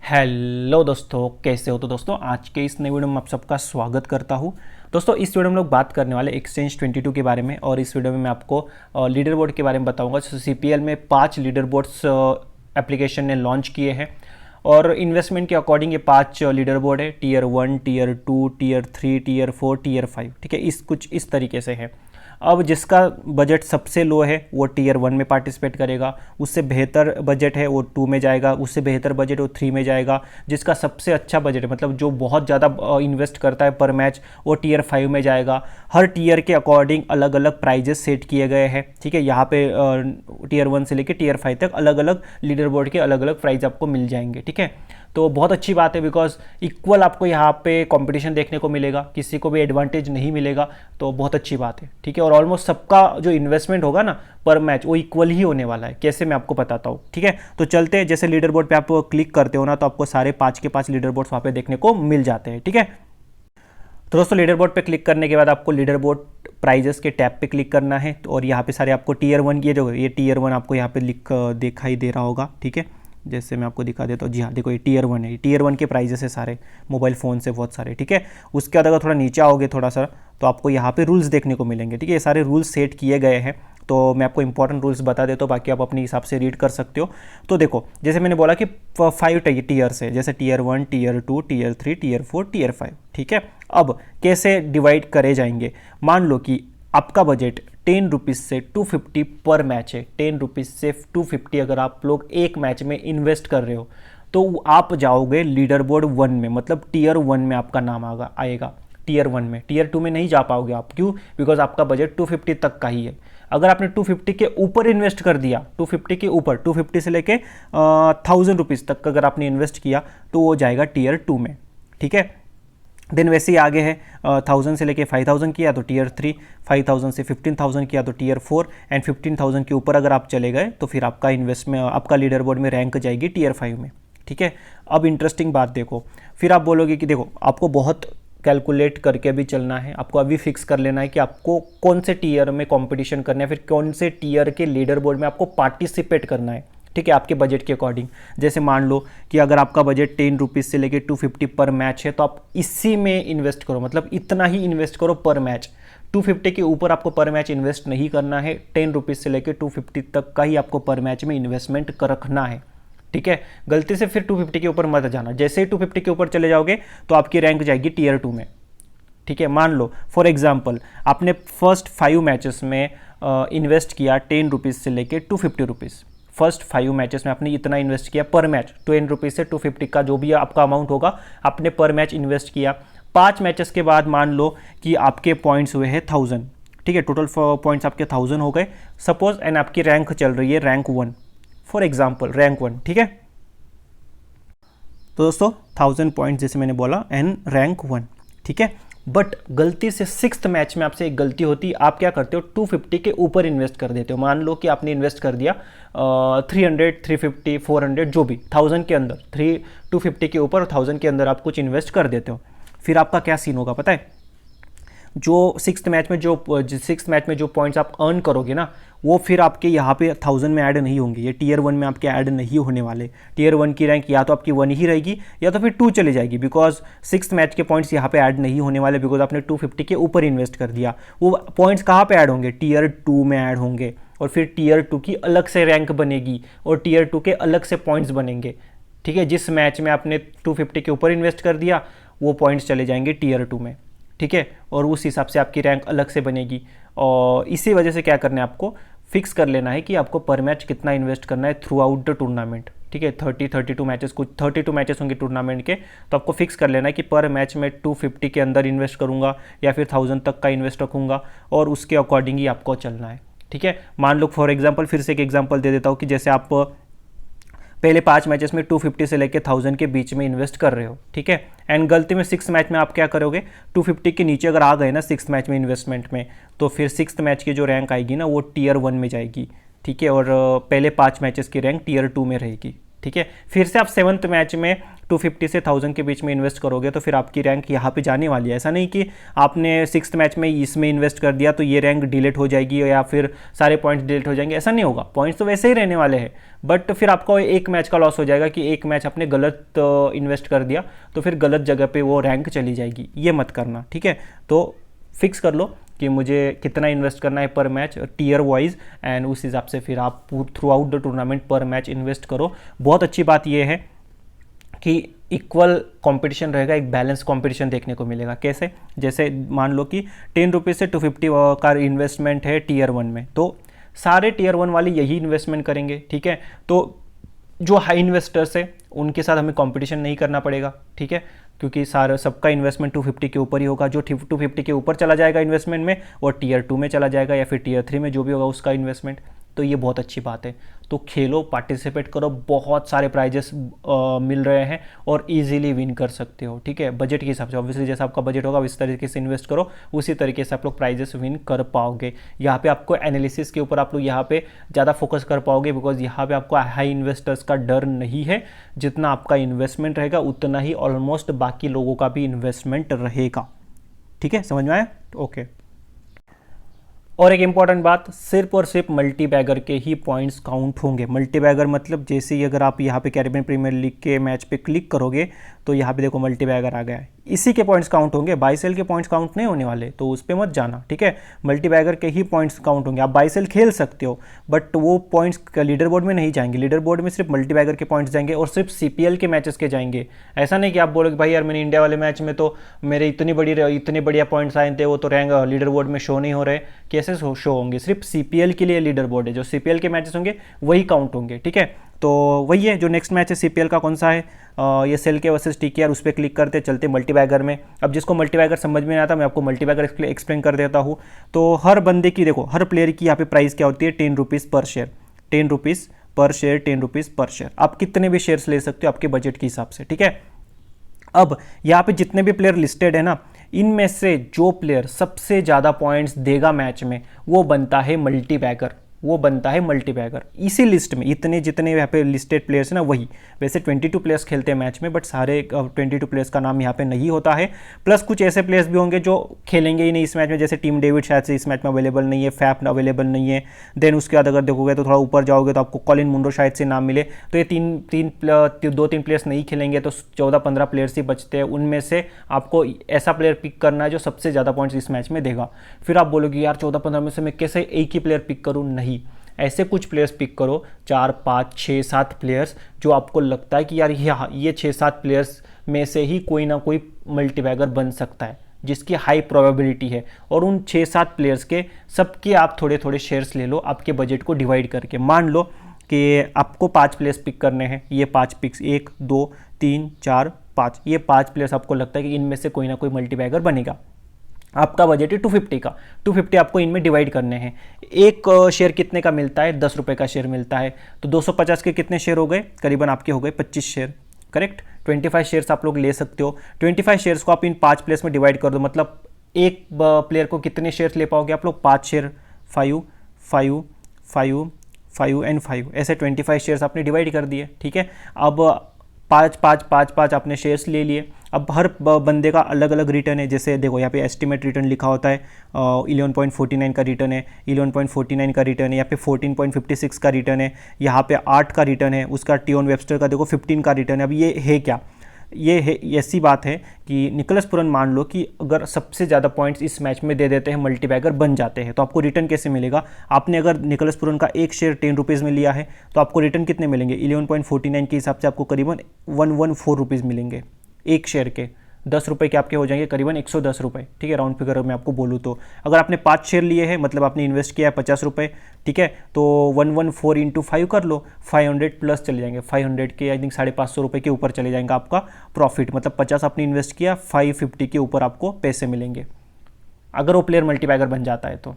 Hello दोस्तों, कैसे हो? तो दोस्तों आज के इस नए वीडियो में आप सबका स्वागत करता हूँ। दोस्तों इस वीडियो में हम लोग बात करने वाले एक्सचेंज 22 के बारे में, और इस वीडियो में मैं आपको लीडर बोर्ड के बारे में बताऊंगा। सीपीएल में 5 लीडर बोर्ड्स एप्लीकेशन ने लॉन्च किए हैं, और इन्वेस्टमेंट के अकॉर्डिंग ये 5 लीडर बोर्ड है। Tier 1, tier 2, tier 3, tier 4, tier 5। ठीक है, कुछ इस तरीके से है। अब जिसका बजट सबसे लो है वो टीयर 1 में पार्टिसिपेट करेगा, उससे बेहतर बजट है वो 2 में जाएगा, उससे बेहतर बजट वो 3 में जाएगा। जिसका सबसे अच्छा बजट है, मतलब जो बहुत ज़्यादा इन्वेस्ट करता है पर मैच, वो टीयर 5 में जाएगा। हर टीयर के अकॉर्डिंग अलग अलग प्राइजेस सेट किए गए हैं। ठीक है, यहाँ पे टीयर 1 से लेकर टीयर 5 तक अलग अलग लीडर बोर्ड के अलग अलग प्राइज आपको मिल जाएंगे। ठीक है, तो बहुत अच्छी बात है, बिकॉज इक्वल आपको यहाँ पे कंपटीशन देखने को मिलेगा, किसी को भी एडवांटेज नहीं मिलेगा, तो बहुत अच्छी बात है। ठीक है, और ऑलमोस्ट सबका जो इन्वेस्टमेंट होगा ना पर मैच, वो इक्वल ही होने वाला है। कैसे, मैं आपको बताता हूँ। ठीक है, तो चलते हैं। जैसे लीडर बोर्ड पे आप क्लिक करते हो ना, तो आपको सारे 5 के 5 लीडर बोर्ड्स वहाँ पे देखने को मिल जाते हैं। ठीक है, तो दोस्तों लीडर बोर्ड पे क्लिक करने के बाद आपको लीडर बोर्ड प्राइजेस के टैब पे क्लिक करना है। तो और यहाँ पे सारे आपको टीयर 1 की ये टीयर 1 आपको यहाँ पे दिखाई दे रहा होगा। ठीक है, जैसे मैं आपको दिखा देता हूँ। जी हाँ, देखो ये टीयर 1 है। टीयर 1 के प्राइजेस है सारे, मोबाइल फ़ोन से बहुत सारे। ठीक है, उसके बाद अगर थोड़ा नीचे आओगे थोड़ा सा, तो आपको यहाँ पे रूल्स देखने को मिलेंगे। ठीक है, ये सारे रूल्स सेट किए गए हैं, तो मैं आपको इंपॉर्टेंट रूल्स बता देता हूँ, बाकी आप अपने हिसाब से रीड कर सकते हो। तो देखो, जैसे मैंने बोला कि 5 टीयर्स है, जैसे tier 1, tier 2, tier 3, tier 4, tier 5। ठीक है, अब कैसे डिवाइड करे जाएंगे। मान लो कि आपका बजट 10 रुपीज़ से 250 पर मैच है। 10 रुपीज़ से 250 अगर आप लोग एक मैच में इन्वेस्ट कर रहे हो, तो आप जाओगे लीडर बोर्ड 1 में, मतलब टीयर 1 में आपका नाम आएगा। टीयर 1 में, टीयर 2 में नहीं जा पाओगे आप। क्यों? बिकॉज आपका बजट 250 तक का ही है। अगर आपने 250 के ऊपर इन्वेस्ट कर दिया, 250 के ऊपर, 250 से लेके 1000 रुपीज़ तक अगर आपने इन्वेस्ट किया, तो वो जाएगा टीयर 2 में। ठीक है, देन वैसे ही आगे है 1000 से लेके 5000 किया तो टीयर 3, 5000 से 15000 किया तो टीयर 4, एंड 15000 के ऊपर अगर आप चले गए तो फिर आपका इन्वेस्टमेंट, आपका लीडर बोर्ड में रैंक जाएगी टीयर 5 में। ठीक है, अब इंटरेस्टिंग बात देखो। फिर आप बोलोगे कि देखो, आपको बहुत कैलकुलेट करके भी चलना है, आपको अभी फिक्स कर लेना है कि आपको कौन से टीयर में कंपटीशन करना है, फिर कौन से टीयर के लीडर बोर्ड में आपको पार्टिसिपेट करना है। ठीक है, आपके बजट के अकॉर्डिंग। जैसे मान लो कि अगर आपका बजट 10 रुपीज़ से लेके 250 पर मैच है, तो आप इसी में इन्वेस्ट करो, मतलब इतना ही इन्वेस्ट करो पर मैच। 250 के ऊपर आपको पर मैच इन्वेस्ट नहीं करना है। 10 रुपीज़ से लेके 250 तक का ही आपको पर मैच में इन्वेस्टमेंट कर रखना है। ठीक है, गलती से फिर 250 के ऊपर मत जाना। जैसे ही 250 के ऊपर चले जाओगे तो आपकी रैंक जाएगी टीयर 2 में। ठीक है, मान लो फॉर एग्जाम्पल आपने फर्स्ट 5 मैचेस में इन्वेस्ट किया 10 रुपीज़ से लेके 250 रुपीज़। फर्स्ट 5 मैचेस में आपने इतना इन्वेस्ट किया पर मैच, 10 रुपीज़ से 250 का जो भी आपका अमाउंट होगा आपने पर मैच इन्वेस्ट किया। 5 मैचेस के बाद मान लो कि आपके पॉइंट्स हुए हैं 1000। ठीक है, टोटल पॉइंट्स आपके 1000 हो गए सपोज, एंड आपकी रैंक चल रही है रैंक 1, फॉर एग्जाम्पल रैंक 1। ठीक है, तो दोस्तों 1000 पॉइंट्स जैसे मैंने बोला, एंड रैंक 1। ठीक है, बट गलती से 6th मैच में आपसे एक गलती होती है। आप क्या करते हो, 250 के ऊपर इन्वेस्ट कर देते हो। मान लो कि आपने इन्वेस्ट कर दिया 300, 350, 400, जो भी 1000 के अंदर, 250 के ऊपर 1000 के अंदर आप कुछ इन्वेस्ट कर देते हो। फिर आपका क्या सीन होगा पता है? जो 6th मैच में जो पॉइंट्स आप अर्न करोगे ना, वो फिर आपके यहाँ पे 1000 में ऐड नहीं होंगे। ये टीयर 1 में आपके ऐड नहीं होने वाले। टीयर 1 की रैंक या तो आपकी 1 ही रहेगी या तो फिर 2 चली जाएगी, बिकॉज 6th मैच के पॉइंट्स यहाँ पे ऐड नहीं होने वाले, बिकॉज आपने 250 के ऊपर इन्वेस्ट कर दिया। वो पॉइंट्स कहाँ पे ऐड होंगे? टीयर 2 में ऐड होंगे, और फिर टीयर 2 की अलग से रैंक बनेगी, और टीयर 2 के अलग से पॉइंट्स बनेंगे। ठीक है, जिस मैच में आपने 250 के ऊपर इन्वेस्ट कर दिया, वो पॉइंट्स चले जाएंगे टीयर 2 में। ठीक है, और उस हिसाब से आपकी रैंक अलग से बनेगी। और इसी वजह से क्या करना है, आपको फिक्स कर लेना है कि आपको पर मैच कितना इन्वेस्ट करना है थ्रू आउट द टूर्नामेंट। ठीक है, 32 मैचेस, कुछ 32 मैचेस होंगे टूर्नामेंट के, तो आपको फिक्स कर लेना है कि पर मैच में 250 के अंदर इन्वेस्ट करूंगा या फिर 1000 तक का इन्वेस्ट रखूंगा, और उसके अकॉर्डिंग ही आपको चलना है। ठीक है, मान लो फॉर एग्जाम्पल, फिर से एक एग्जाम्पल दे देता हूँ कि जैसे आप पहले 5 मैचेस में 250 से लेकर 1000 के बीच में इन्वेस्ट कर रहे हो। ठीक है, एंड गलती में 6th मैच में आप क्या करोगे, 250 के नीचे अगर आ गए ना 6th मैच में इन्वेस्टमेंट में, तो फिर 6th मैच की जो रैंक आएगी ना वो टीयर 1 में जाएगी। ठीक है, और पहले 5 मैचेस की रैंक टीयर 2 में रहेगी। ठीक है। फिर से आप 7th मैच में 250 से 1000 के बीच में इन्वेस्ट करोगे तो फिर आपकी रैंक यहाँ पे जाने वाली है। ऐसा नहीं कि आपने 6th मैच में इसमें इन्वेस्ट कर दिया तो ये रैंक डिलीट हो जाएगी या फिर सारे पॉइंट्स डिलीट हो जाएंगे, ऐसा नहीं होगा। पॉइंट्स तो वैसे ही रहने वाले हैं, बट फिर आपको एक मैच का लॉस हो जाएगा कि एक मैच आपने गलत इन्वेस्ट कर दिया तो फिर गलत जगह पे वो रैंक चली जाएगी। ये मत करना, ठीक है। तो फिक्स कर लो कि मुझे कितना इन्वेस्ट करना है पर मैच, टीयर वाइज, एंड उस हिसाब से फिर आप थ्रू आउट द टूर्नामेंट पर मैच इन्वेस्ट करो। बहुत अच्छी बात यह है कि इक्वल कंपटीशन रहेगा, एक बैलेंस कंपटीशन देखने को मिलेगा। कैसे? जैसे मान लो कि 10 रुपीज़ से 250 का इन्वेस्टमेंट है टीयर 1 में, तो सारे टीयर 1 वाले यही इन्वेस्टमेंट करेंगे, ठीक है। तो जो हाई इन्वेस्टर्स है उनके साथ हमें कंपटीशन नहीं करना पड़ेगा, ठीक है, क्योंकि सारा सबका इन्वेस्टमेंट 250 के ऊपर ही होगा। जो 250 के ऊपर चला जाएगा इन्वेस्टमेंट में वो टीयर 2 में चला जाएगा या फिर टीयर 3 में, जो भी होगा उसका इन्वेस्टमेंट। तो ये बहुत अच्छी बात है। तो खेलो, पार्टिसिपेट करो, बहुत सारे प्राइजेस मिल रहे हैं और इजीली विन कर सकते हो, ठीक है। बजट के हिसाब से, ऑब्वियसली जैसा आपका बजट होगा उस तरीके से इन्वेस्ट करो, उसी तरीके से आप लोग प्राइजेस विन कर पाओगे। यहाँ पे आपको एनालिसिस के ऊपर आप लोग यहाँ पे ज़्यादा फोकस कर पाओगे, बिकॉज यहाँ पे आपको हाई इन्वेस्टर्स का डर नहीं है। जितना आपका इन्वेस्टमेंट रहेगा उतना ही ऑलमोस्ट बाकी लोगों का भी इन्वेस्टमेंट रहेगा, ठीक है। समझ में आया? ओके। और एक इंपॉर्टेंट बात, सिर्फ और सिर्फ मल्टी बैगर के ही पॉइंट्स काउंट होंगे। मल्टी बैगर मतलब जैसे ही अगर आप यहाँ पे कैरिबियन प्रीमियर लीग के मैच पे क्लिक करोगे तो यहाँ पे देखो मल्टी बैगर आ गया है, इसी के पॉइंट्स काउंट होंगे, बाई सेल के पॉइंट्स काउंट नहीं होने वाले, तो उस पर मत जाना, ठीक है। मल्टी बैगर के ही पॉइंट्स काउंट होंगे। आप बाई सेल खेल सकते हो बट वो पॉइंट्स लीडर बोर्ड में नहीं जाएंगे। लीडर बोर्ड में सिर्फ मल्टी बैगर के पॉइंट्स जाएंगे और सिर्फ सीपीएल के मैचेस के जाएंगे। ऐसा नहीं कि आप बोलोगे भाई यार मैंने इंडिया वाले मैच में तो मेरे इतने बढ़िया पॉइंट्स आए थे, वो तो रैंक लीडर बोर्ड में शो नहीं हो रहे। कैसे शो होंगे? सिर्फ सीपीएल के लिए लीडर बोर्ड है, जो सीपीएल के मैचेस होंगे वही काउंट होंगे, ठीक है। तो वही है, जो नेक्स्ट मैच है सीपीएल का कौन सा है, ये सेल के वर्सेस टीकेआर, उस पर क्लिक करते चलते मल्टीबैगर में। अब जिसको मल्टीबैगर समझ में नहीं आता मैं आपको मल्टीबैगर एक्सप्लेन कर देता हूँ। तो हर बंदे की देखो, हर प्लेयर की यहाँ पे प्राइस क्या होती है, 10 रुपीज़ पर शेयर, 10 रुपीज़ पर शेयर, 10 रुपीज़ पर शेयर। आप कितने भी शेयर्स ले सकते हो आपके बजट के हिसाब से, ठीक है। अब यहाँ पे जितने भी प्लेयर लिस्टेड है ना, इनमें से जो प्लेयर सबसे ज़्यादा पॉइंट्स देगा मैच में वो बनता है मल्टीबैगर, वो बनता है मल्टीबैगर। इसी लिस्ट में इतने जितने यहाँ पे लिस्टेड प्लेयर्स हैं ना, वही वैसे 22 प्लेयर्स खेलते हैं मैच में, बट सारे 22 प्लेयर्स का नाम यहाँ पे नहीं होता है। प्लस कुछ ऐसे प्लेयर्स भी होंगे जो खेलेंगे ही नहीं इस मैच में, जैसे टीम डेविड शायद से इस मैच में अवेलेबल नहीं है, फैफ अवेलेबल नहीं है। देन उसके बाद अगर देखोगे तो थोड़ा ऊपर जाओगे तो आपको कॉलिन मुंडो शायद से नाम मिले। तो ये दो तीन प्लेयर्स नहीं खेलेंगे तो 14-15 प्लेयर्स ही बचते हैं। उनमें से आपको ऐसा प्लेयर पिक करना है जो सबसे ज़्यादा पॉइंट्स इस मैच में देगा। फिर आप बोलोगे यार 14-15 में से मैं कैसे एक ही प्लेयर पिक करूँ? नहीं, ऐसे कुछ प्लेयर्स पिक करो, 4, 5, 6, 7 प्लेयर्स जो आपको लगता है कि यार ये 6-7 प्लेयर्स में से ही कोई ना कोई मल्टीबैगर बन सकता है, जिसकी हाई प्रोबेबिलिटी है। और उन 6-7 प्लेयर्स के सबके आप थोड़े थोड़े शेयर्स ले लो, आपके बजट को डिवाइड करके। मान लो कि आपको 5 प्लेयर्स पिक करने हैं, ये 5 पिक्स, 1, 2, 3, 4, 5, ये 5 प्लेयर्स आपको लगता है कि इनमें से कोई ना कोई मल्टीबैगर बनेगा। आपका बजट है 250 का, 250 आपको इनमें डिवाइड करने हैं। एक शेयर कितने का मिलता है? 10 रुपये का शेयर मिलता है। तो 250 के कितने शेयर हो गए? करीबन आपके हो गए 25 शेयर, करेक्ट। 25 शेयर्स आप लोग ले सकते हो। 25 शेयर्स को आप इन 5 प्लेयर्स में डिवाइड कर दो, मतलब एक प्लेयर को कितने शेयर्स ले पाओगे आप लोग? 5 शेयर, 5, 5, 5, 5 एंड 5, ऐसे 25 शेयर्स आपने डिवाइड कर दिए, ठीक है। अब 5 आपने शेयर्स ले लिए। अब हर बंदे का अलग अलग रिटर्न है। जैसे देखो यहाँ पे एस्टिमेट रिटर्न लिखा होता है, 11.49 का रिटर्न है, 11.49 का रिटर्न है, यहाँ पे 14.56 का रिटर्न है, यहाँ पे 8 का रिटर्न है, उसका टियोन वेबस्टर का देखो 15 का रिटर्न है। अब ये है क्या? ये है ऐसी बात है कि निकोलस पुरन मान लो कि अगर सबसे ज़्यादा पॉइंट्स इस मैच में दे देते हैं, मल्टीबैगर बन जाते हैं, तो आपको रिटर्न कैसे मिलेगा? आपने अगर निकोलस पुरन का एक शेयर 10 रुपीज़ में लिया है तो आपको रिटर्न कितने मिलेंगे? 11.49 के हिसाब से आपको करीबन 114 रुपीज़ मिलेंगे एक शेयर के। 10 रुपये के आपके हो जाएंगे करीबन 110 रुपये, ठीक है, राउंड फिगर में आपको बोलूँ तो। अगर आपने 5 शेयर लिए हैं, मतलब आपने इन्वेस्ट किया है 50 रुपये, ठीक है, तो 114 इंटू 5 कर लो, 500 प्लस चले जाएंगे। 500 के आई थिंक 550 रुपये के ऊपर चले जाएंगे आपका प्रॉफिट। मतलब 50 आपने इन्वेस्ट किया, 550 के ऊपर आपको पैसे मिलेंगे अगर वो प्लेयर मल्टीबैगर बन जाता है तो,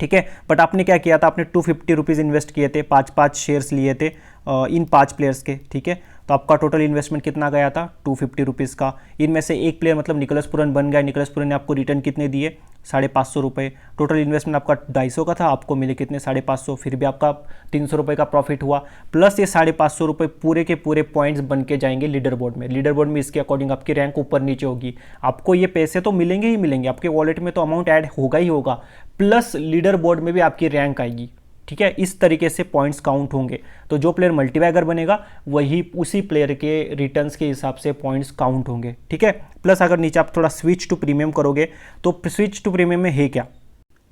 ठीक है। बट आपने क्या किया था? आपने 250 रुपीज़ इन्वेस्ट किए थे, 5 शेयर्स लिए थे इन 5 प्लेयर्स के, ठीक है। तो आपका टोटल इन्वेस्टमेंट कितना गया था 250 रुपीज़ का। इनमें से एक प्लेयर मतलब निकोलस पूरन बन गया, निकोलस पूरन ने आपको रिटर्न कितने दिए 550 रुपये। टोटल इन्वेस्टमेंट आपका 250 का था, आपको मिले कितने 550, फिर भी आपका 300 रुपये का प्रॉफिट हुआ। प्लस ये 550 रुपये पूरे के पूरे पॉइंट्स बन के जाएंगे लीडर बोर्ड में। लीडर बोर्ड में इसके अकॉर्डिंग आपकी रैंक ऊपर नीचे होगी, आपको ये पैसे तो मिलेंगे ही मिलेंगे, आपके वॉलेट में तो अमाउंट ऐड होगा ही होगा, प्लस लीडर बोर्ड में भी आपकी रैंक आएगी। ठीक है, इस तरीके से पॉइंट्स काउंट होंगे। तो जो प्लेयर मल्टीबैगर बनेगा वही उसी प्लेयर के रिटर्न्स के हिसाब से पॉइंट्स काउंट होंगे। ठीक है, प्लस अगर नीचे आप थोड़ा स्विच टू प्रीमियम करोगे तो स्विच टू प्रीमियम में है क्या,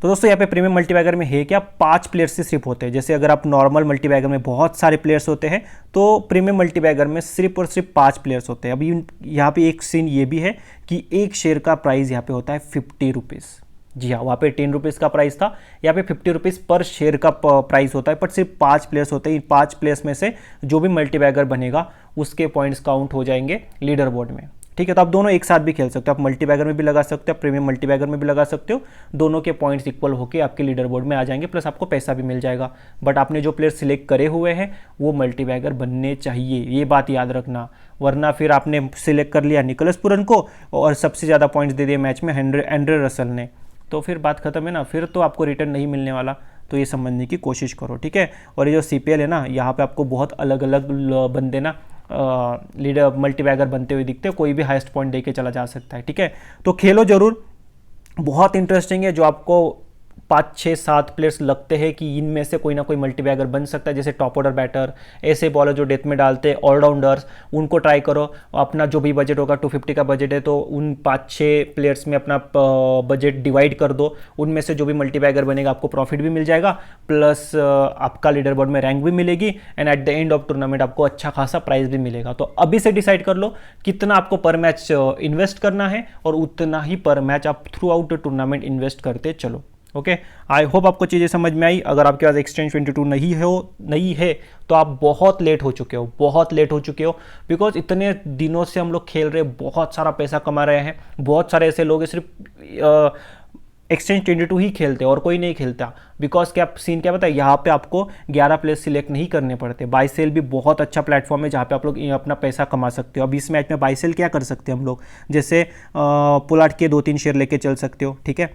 तो दोस्तों यहाँ पे प्रीमियम मल्टीबैगर में है क्या, 5 प्लेयर्स से सिर्फ होते हैं। जैसे अगर आप नॉर्मल मल्टीबैगर में बहुत सारे प्लेयर्स होते हैं, तो प्रीमियम मल्टीबैगर में सिर्फ और सिर्फ 5 प्लेयर्स होते हैं। अभी यहाँ पे एक सीन ये भी है कि एक शेयर का प्राइस यहाँ पे होता है 50 रुपीज़। जी हाँ, वहाँ पे 10 रुपीज़ का प्राइस था, यहाँ पे 50 रुपीज़ पर शेयर का प्राइस होता है, बट सिर्फ 5 प्लेयर्स होते हैं। इन 5 प्लेयर्स में से जो भी मल्टीबैगर बनेगा उसके पॉइंट्स काउंट हो जाएंगे लीडर बोर्ड में। ठीक है, तो आप दोनों एक साथ भी खेल सकते हो, आप मल्टीबैगर में भी लगा सकते हो, प्रीमियम मल्टीबैगर में भी लगा सकते हो, दोनों के पॉइंट्स इक्वल होकर आपके लीडर बोर्ड में आ जाएंगे, प्लस आपको पैसा भी मिल जाएगा। बट आपने जो प्लेयर सिलेक्ट करे हुए हैं वो मल्टीबैगर बनने चाहिए, ये बात याद रखना, वरना फिर आपने सिलेक्ट कर लिया निकोलस पूरन को और सबसे ज़्यादा पॉइंट्स दे दिए मैच में एंड्रे रसल ने, तो फिर बात खत्म है ना, फिर तो आपको रिटर्न नहीं मिलने वाला। तो ये समझने की कोशिश करो। ठीक है, और ये जो CPL है ना, यहाँ पे आपको बहुत अलग अलग बंदे ना लीडर मल्टीबैगर बनते हुए दिखते हैं, कोई भी हाईएस्ट पॉइंट देके चला जा सकता है। ठीक है, तो खेलो जरूर, बहुत इंटरेस्टिंग है। जो आपको 5, 6, 7 प्लेयर्स लगते हैं कि इनमें से कोई ना कोई मल्टीबैगर बन सकता है, जैसे टॉप ऑर्डर बैटर, ऐसे बॉलर जो डेथ में डालते हैं, ऑलराउंडर्स, उनको ट्राई करो। अपना जो भी बजट होगा 250 का बजट है तो उन 5-6 प्लेयर्स में अपना बजट डिवाइड कर दो, उनमें से जो भी मल्टीबैगर बनेगा आपको प्रॉफिट भी मिल जाएगा, प्लस आपका लीडर बोर्ड में रैंक भी मिलेगी, and at the end of tournament आपको अच्छा खासा प्राइस भी मिलेगा। तो अभी से डिसाइड कर लो कितना आपको पर मैच इन्वेस्ट करना है और उतना ही पर मैच आप through out the tournament invest करते चलो। ओके, आई होप आपको चीज़ें समझ में आई। अगर आपके पास एक्सचेंज 22 नहीं है तो आप बहुत लेट हो चुके हो, बिकॉज इतने दिनों से हम लोग खेल रहे, बहुत सारा पैसा कमा रहे हैं। बहुत सारे ऐसे लोग सिर्फ एक्सचेंज 22 ही खेलते हैं और कोई नहीं खेलता, बिकॉज क्या सीन क्या पता है, यहाँ पे आपको 11 प्लेयर्स सिलेक्ट नहीं करने पड़ते। बाई सेल भी बहुत अच्छा प्लेटफॉर्म है जहाँ पे आप लोग अपना पैसा कमा सकते हो। अब इस मैच में बाई सेल क्या कर सकते हैं हम लोग, जैसे पोलार्ड के 2-3 शेयर लेके चल सकते हो। ठीक है,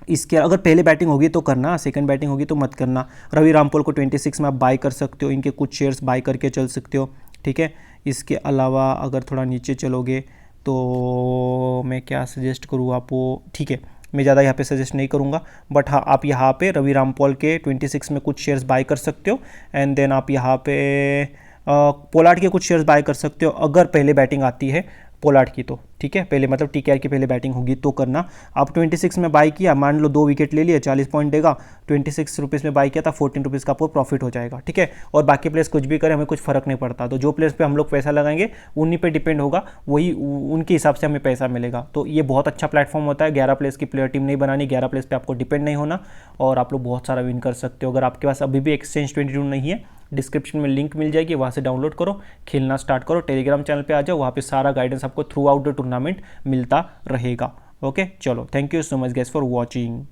इसके अगर पहले बैटिंग होगी तो करना, सेकंड बैटिंग होगी तो मत करना। रवि रामपोल को 26 में आप बाय कर सकते हो, इनके कुछ शेयर्स बाय करके चल सकते हो। ठीक है, इसके अलावा अगर थोड़ा नीचे चलोगे तो मैं क्या सजेस्ट करूँ आपको, ठीक है मैं ज़्यादा यहाँ पे सजेस्ट नहीं करूँगा, बट हाँ आप यहाँ पे रवि रामपोल के 26 में कुछ शेयर्स बाय कर सकते हो, एंड देन आप यहाँ पे पोलार्ड के कुछ शेयर्स बाय कर सकते हो अगर पहले बैटिंग आती है पोलार्ड की तो। ठीक है, पहले मतलब TKR की पहले बैटिंग होगी तो करना। आप 26 में बाय किया, मान लो 2 विकेट ले लिए, 40 पॉइंट देगा, 26 रुपीज़ में बाय किया था, 14 रुपीज़ का आपको प्रॉफिट हो जाएगा। ठीक है, और बाकी प्लेयर्स कुछ भी करें हमें कुछ फर्क नहीं पड़ता। तो जो प्लेयर्स पे हम लोग पैसा लगाएंगे उन्हीं पे डिपेंड होगा, वही उनके हिसाब से हमें पैसा मिलेगा। तो ये बहुत अच्छा प्लेटफॉर्म होता है। 11 प्लेयर्स की प्लेयर टीम नहीं बनानी, 11 प्लेयर्स पे आपको डिपेंड नहीं होना और आप लोग बहुत सारा विन कर सकते हो। अगर आपके पास अभी भी एक्सचेंज 22 नहीं है, डिस्क्रिप्शन में लिंक मिल जाएगी, वहाँ से डाउनलोड करो, खेलना स्टार्ट करो। टेलीग्राम चैनल पे आ जाओ, वहाँ पे सारा गाइडेंस आपको थ्रू आउट द टूर्नामेंट मिलता रहेगा। ओके, चलो, thank you so much guys for watching.